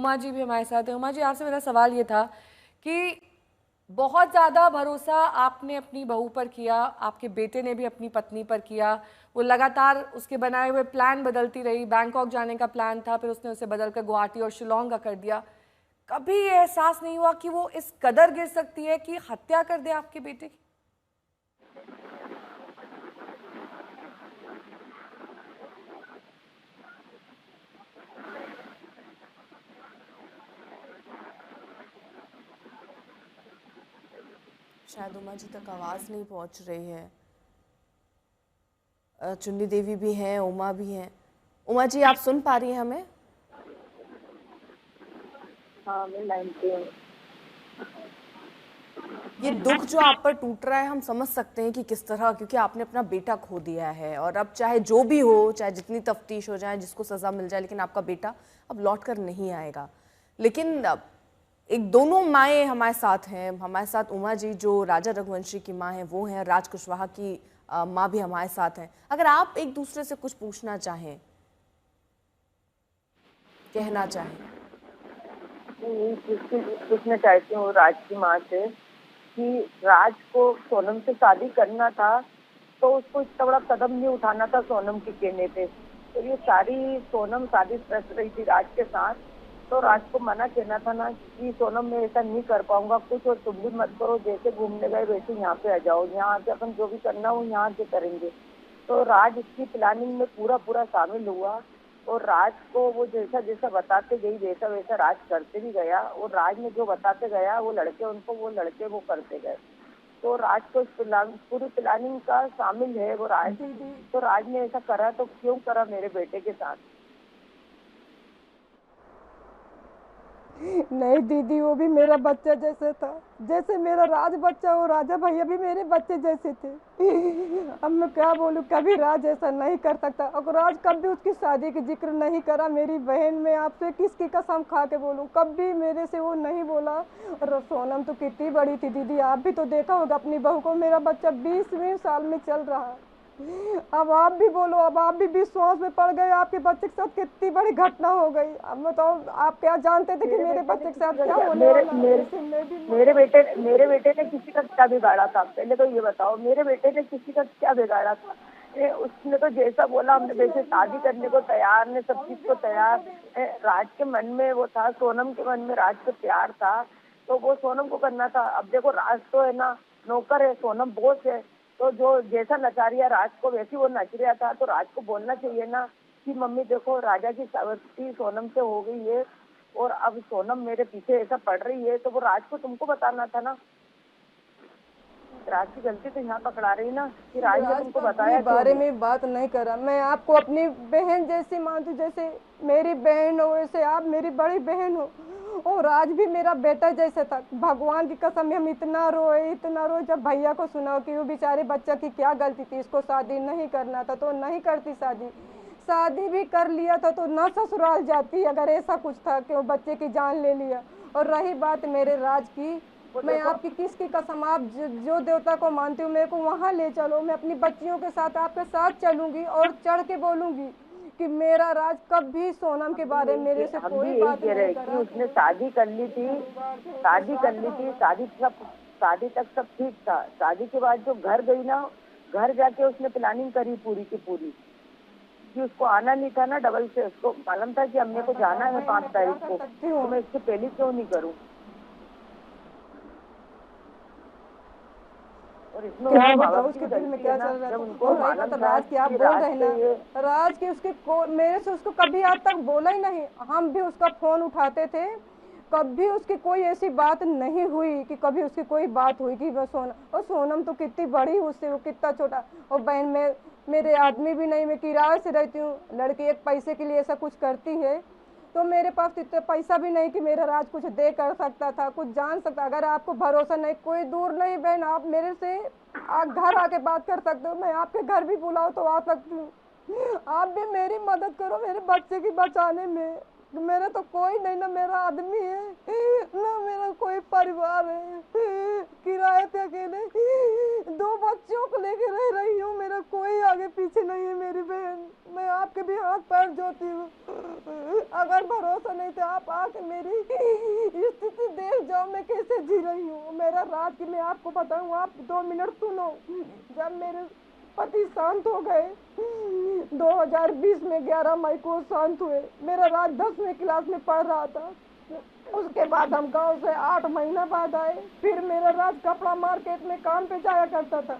उमा जी भी हमारे साथ हैं। उमा जी, आपसे मेरा सवाल ये था कि बहुत ज़्यादा भरोसा आपने अपनी बहू पर किया, आपके बेटे ने भी अपनी पत्नी पर किया। वो लगातार उसके बनाए हुए प्लान बदलती रही। बैंकॉक जाने का प्लान था, फिर उसने उसे बदलकर गुवाहाटी और शिलोंग का कर दिया। कभी ये एहसास नहीं हुआ कि वो इस कदर गिर सकती है कि हत्या कर दे आपके बेटे की? शायद उमा जी तक आवाज़ नहीं पहुंच रही है। चुन्नी देवी भी हैं, उमा भी हैं। उमा जी, आप सुन पा रही हैं हमें? हाँ, मैं लाइन पे हूँ। ये दुख जो आप पर टूट रहा है, हम समझ सकते हैं कि किस तरह, क्योंकि आपने अपना बेटा खो दिया है और अब चाहे जो भी हो, चाहे जितनी तफ्तीश हो जाए, जिसको सज़ा मिल जाए, लेकिन आपका बेटा अब लौट कर नहीं आएगा। लेकिन एक दोनों माएँ हमारे साथ हैं। हमारे साथ उमा जी जो राजा रघुवंशी की माँ हैं वो हैं, राज कुशवाहा की माँ भी हमारे साथ हैं। अगर आप एक दूसरे से कुछ पूछना चाहें, कहना चाहें। पूछना चाहती हूँ राज की माँ से कि राज को सोनम से शादी करना था तो उसको इतना बड़ा कदम नहीं उठाना था सोनम के कहने पे। तो ये सारी सोनम शादी रच रही थी राज के साथ, तो राज को मना कहना था ना कि सोनम मैं ऐसा नहीं कर पाऊंगा कुछ, और तुम भी मत करो, जैसे घूमने गए वैसे यहाँ पे आ जाओ, यहाँ आके अपन जो भी करना हो यहाँ आके करेंगे। तो राज इसकी प्लानिंग में पूरा पूरा शामिल हुआ और राज को वो जैसा जैसा बताते गई वैसा वैसा राज करते भी गया, और राज ने जो बताते गया वो लड़के उनको वो लड़के वो करते गए। तो राज को पूरी प्लानिंग का शामिल है वो राज। तो राज ने ऐसा करा तो क्यों करा मेरे बेटे के साथ? नहीं दीदी, वो भी मेरा बच्चा जैसे था। जैसे मेरा राज बच्चा, वो राजा भैया भी मेरे बच्चे जैसे थे। अब मैं क्या बोलूँ, कभी राज ऐसा नहीं कर सकता। और राज कभी उसकी शादी की जिक्र नहीं करा। मेरी बहन, मैं आपसे किसकी कसम खा के बोलूँ, कभी मेरे से वो नहीं बोला। और सोनम तो कितनी बड़ी थी दीदी, आप भी तो देखा होगा अपनी बहू को। मेरा बच्चा 20वें साल में चल रहा है। अब आप भी बोलो, अब आप भी विश्वास में पड़ गए। आपके बच्चे के साथ कितनी बड़ी घटना हो गई। अब बताओ, आप क्या जानते थे कि मेरे बच्चे के साथ क्या होने मेरे वाला है? मेरे इससे मैं भी मेरे बेटे ने किसी का क्या बिगाड़ा था? पहले तो ये बताओ, मेरे बेटे ने किसी का क्या बिगाड़ा था? उसने तो जैसा बोला हमने वैसे शादी करने को तैयार, ने सब चीज को तैयार। राज के मन में वो था, सोनम के मन में राज से प्यार था, तो वो सोनम को करना था। अब देखो, राज तो है ना नौकर है, सोनम बॉस है। तो जो जैसा नचा रिया राज को वैसी वो नच रहा था, तो राज को बोलना चाहिए ना कि मम्मी देखो, राजा की शादी सोनम से हो गई है और अब सोनम मेरे पीछे ऐसा पड़ रही है। तो वो राज को तुमको बताना था ना। राज की गलती तो यहाँ पकड़ा रही ना कि राज ने राज तुमको का अपने बताया क्यों बारे नहीं? में बात नहीं करा। मैं आपको अपनी बहन जैसी मानती हूँ। जैसे मेरी बहन हो वैसे आप मेरी बड़ी बहन हो। और राज भी मेरा बेटा जैसा था। भगवान की कसम, हम इतना रोए जब भैया को सुना कि वो बेचारे बच्चा की क्या गलती थी, इसको शादी नहीं करना था तो नहीं करती शादी। शादी भी कर लिया था तो ना ससुराल जाती अगर ऐसा कुछ था कि वो बच्चे की जान ले लिया। और रही बात मेरे राज की, वो मैं देखो, आपकी किसकी कसम, आप जो देवता को मानती हूँ मेरे को वहाँ ले चलो। मैं अपनी बच्चियों के साथ आपके साथ चलूंगी और चढ़ के बोलूंगी कि मेरा राज कभी सोनम के बारे में मेरे से हम भी कोई यही बात कह नहीं रहे कि करा। उसने शादी कर ली थी, शादी कर ली थी, शादी तक सब ठीक था। शादी के बाद जो घर गई ना, घर जाके उसने प्लानिंग करी पूरी की पूरी कि उसको आना नहीं था ना डबल से। उसको मालूम था कि अम्मी को जाना है 5 तारीख को, तो मैं इससे पहले क्यों नहीं करूँ। और इसमें क्या उसके माँ बताओ बाप की उसके भी दिल में गलती है क्या ना, चल रहा जब था। उनको और रही बात मालूम था राज की, आप कि बोल राज रहे से ना, ये। राज की मेरे से उसको कभी आज तक बोला ही नहीं। हम भी उसका फोन उठाते थे, कभी उसकी कोई ऐसी बात नहीं हुई कि कभी उसकी कोई बात हुई कि वो सोनम। और सोनम तो कितनी बड़ी, उससे वो कितना छोटा। और बहन में मेरे आदमी भी नहीं, मैं किराए से रहती हूँ। लड़की एक पैसे के लिए ऐसा कुछ करती है तो मेरे पास इतना पैसा भी नहीं कि मेरा राज कुछ दे कर सकता था, कुछ जान सकता। अगर आपको भरोसा नहीं, कोई दूर नहीं बहन, आप मेरे से घर आके बात कर सकते हो। मैं आपके घर भी बुलाओ तो आ सकती हूँ। आप भी मेरी मदद करो मेरे बच्चे की बचाने में। मेरा तो कोई नहीं, ना मेरा आदमी है ना मेरा कोई परिवार है, किराए पे अकेले 2 बच्चों को लेके रह रही हूँ, मेरा कोई आगे पीछे नहीं है। मेरी बहन, मैं आपके भी हाथ पैर जोड़ती हूँ, अगर भरोसा नहीं तो आप आके मेरी स्थिति देख जाओ, मैं कैसे जी रही हूँ। मेरा रात की मैं आपको बताऊँ, आप 2 मिनट सुनो। जब मेरे पति शांत हो गए 2020 में 11 मई को शांत हुए, मेरा राज 10वीं क्लास में पढ़ रहा था। उसके बाद हम गांव से 8 महीना बाद आए। फिर मेरा राज कपड़ा मार्केट में काम पे जाया करता था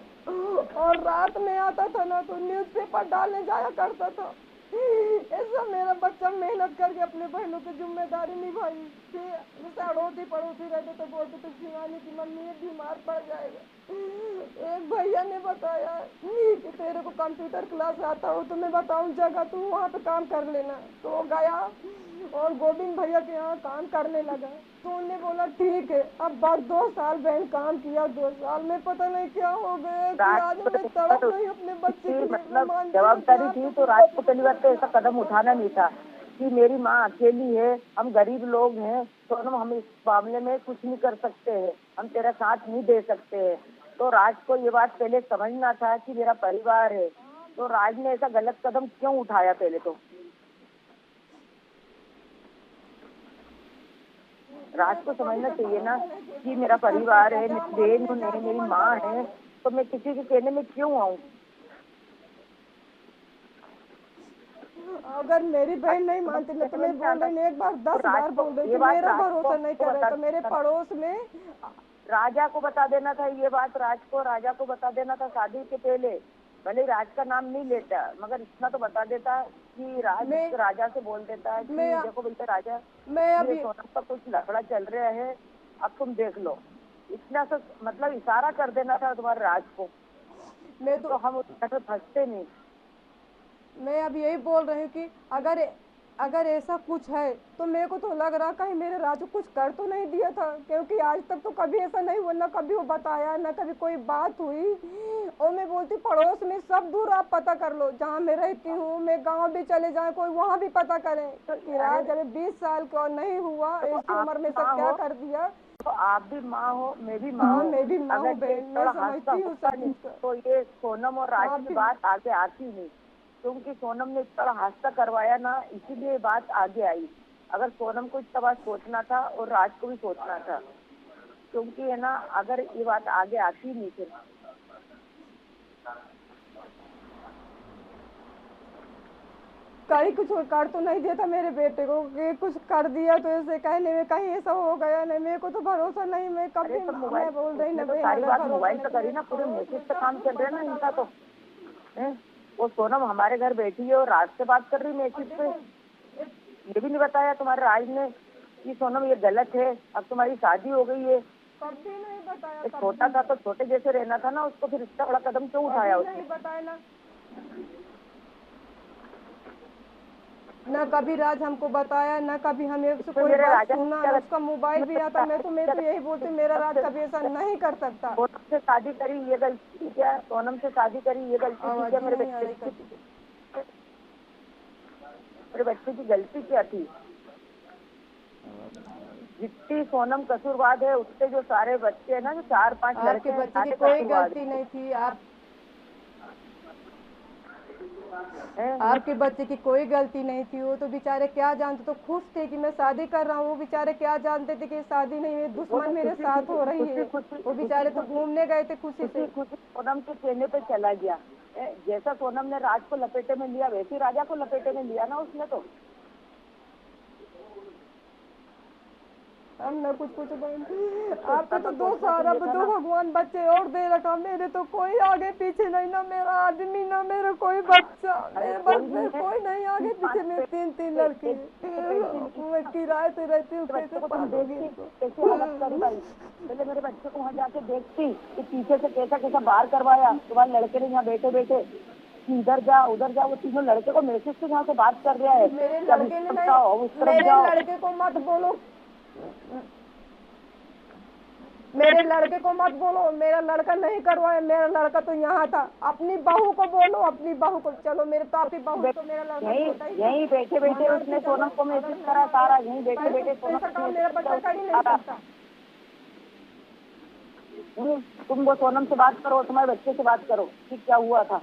और रात में आता था ना तो न्यूज़पेपर डालने जाया करता था। ऐसा मेरा बच्चा मेहनत करके अपने बहनों की जिम्मेदारी निभाई। फिर जैसे अड़ोसी पड़ोसी रहते तो बोलते थे शिवानी की मम्मी ये बीमार पड़ जाएगा। एक भैया ने बताया कि तेरे को कंप्यूटर क्लास आता हो तो मैं बताऊं जगह, तू वहाँ पे काम कर लेना। तो गया और गोविंद भैया के यहाँ काम करने लगा। तो उन्होंने बोला ठीक है। अब बाद 2 साल बहन काम किया, 2 साल में पता नहीं क्या हो गया कि आज मैं तड़प नहीं अपने बच्चे के लिए। मतलब जवाबदारी थी तो राज को पहली बात तो ऐसा कदम उठाना नहीं था कि मेरी माँ अकेली है, हम गरीब लोग हैं, सोनम हम इस मामले में कुछ नहीं कर सकते हैं, हम तेरा साथ नहीं दे सकते हैं। तो राज को ये बात पहले समझना था कि मेरा परिवार है। तो राज ने ऐसा गलत कदम क्यों उठाया? पहले तो राज को समझना चाहिए ना कि मेरा परिवार है, मेरी बहन है, मेरी माँ है, तो मैं किसी के कहने में क्यों आऊँ? अगर मेरी बहन नहीं मानती ना तो मैं बोल रही हूँ, एक बार 10 बार बोल रही थी, मेरा भरोसा नहीं कर रहा। तो मेरे पड़ोस में राजा को बता देना था ये बात, राजा को बता देना था शादी के पहले। भले राज का नाम नहीं लेता मगर इतना तो बता देता कि राजा से बोल देता है कि देखो बोलते राजा, मैं अभी सोनम का कुछ लफड़ा चल रहा है, अब तुम देख लो। इतना सा मतलब इशारा कर देना था तुम्हारे राज को, मैं तो हम उसमें फंसते नहीं। मैं अब यही बोल रही हूँ कि अगर ऐसा कुछ है तो मेरे को तो लग रहा कहीं मेरे राजू कुछ कर तो नहीं दिया था, क्योंकि आज तक तो कभी ऐसा नहीं हुआ, ना कभी वो बताया, ना कभी कोई बात हुई। और मैं बोलती पड़ोस में सब दूर आप पता कर लो, जहाँ मैं रहती हूँ, मैं गांव भी चले जाए कोई वहाँ भी पता करें कि राज अभी 20 साल का नहीं हुआ, ऐसी उम्र में सब क्या कर दिया। तो आप भी माँ हो, मैं भी माँ हूँ, मैं भी माँ हूँ बहन, मैं समझती हूँ सब। तो ये सोनम और राज की बात आगे आती नहीं, क्योंकि सोनम ने इतना हादसा करवाया ना, इसीलिए बात आगे आई। अगर सोनम को इतना बात सोचना था और राज को भी सोचना था, क्योंकि है ना अगर ये बात आगे आती नहीं फिर कहीं कुछ कर तो नहीं दिया था मेरे बेटे को कि कुछ कर दिया तो ऐसे कहने में कहीं ऐसा हो गया नहीं। मेरे को तो भरोसा नहीं, मैं कभी मैं बोल रही ना सारी बात मोबाइल पे करी ना, पूरे मैसेज पे काम चल रहा है ना इनका। तो वो सोनम हमारे घर बैठी है और राज से बात कर रही मैसेज पे। ये भी नहीं बताया तुम्हारे राज ने कि सोनम ये गलत है, अब तुम्हारी शादी हो गई है। कभी नहीं बताया। छोटा था तो छोटे जैसे रहना था ना उसको, फिर इतना बड़ा कदम क्यों उठाया उसने? नहीं बताया ना कभी राज हमको बताया, ना कभी हमें से कोई बात सुना, उसका मोबाइल भी आता। मैं तो यही बोलती मेरा राज कभी ऐसा नहीं कर सकता। सोनम से शादी करी ये गलती क्या? सोनम से शादी करी ये गलती क्या? मेरे बच्चे की गलती क्या थी? जितनी सोनम कसूरवाद है उससे जो सारे बच्चे है ना, जो 4-5 लड़के, आपके बच्चे की कोई गलती नहीं थी। आपके बच्चे की कोई गलती नहीं थी। वो तो बेचारे क्या जानते, तो खुश थे कि मैं शादी कर रहा हूँ। वो बेचारे क्या जानते थे कि शादी नहीं है, दुश्मन मेरे साथ हो रही है। वो बेचारे तो घूमने गए थे खुशी से। सोनम के कहने पे चला गया। जैसा सोनम ने राज को लपेटे में लिया वैसे राजा को लपेटे में लिया ना उसने। तो हम न कुछ आपको तो 2 साल, अब 2 भगवान बच्चे और दे रखा। मेरे तो कोई आगे पीछे नहीं, ना मेरा आदमी ना मेरा कोई बच्चा, मेरे बच्चे कोई नहीं आगे पीछे। में 3 लड़के, मैं किराए से रहती हूँ। कैसे पहले मेरे बच्चे को वहाँ जाके देखती कि पीछे से कैसा बाहर करवाया तुम्हारे लड़के ने यहाँ बैठे बैठे, इधर जा उधर जा। वो तीनों लड़के को मैसेज से यहाँ से बात कर रहा है। मेरे लड़के को मत बोलो, मेरे लड़के को मत बोलो, मेरा लड़का नहीं करवाया। मेरा लड़का तो यहाँ था। अपनी बहू को बोलो, अपनी बहू को। चलो मेरे तो आपकी बहू तो मेरा लड़का यहीं बैठे बैठे उसने सोनम को मैसेज करा सारा। यहीं बैठे बैठे सोनम मेरा बच्चा कहीं नहीं करता। तुम वो सोनम से बात करो, तुम्हारे बच्चे से बात करो कि क्या हुआ था।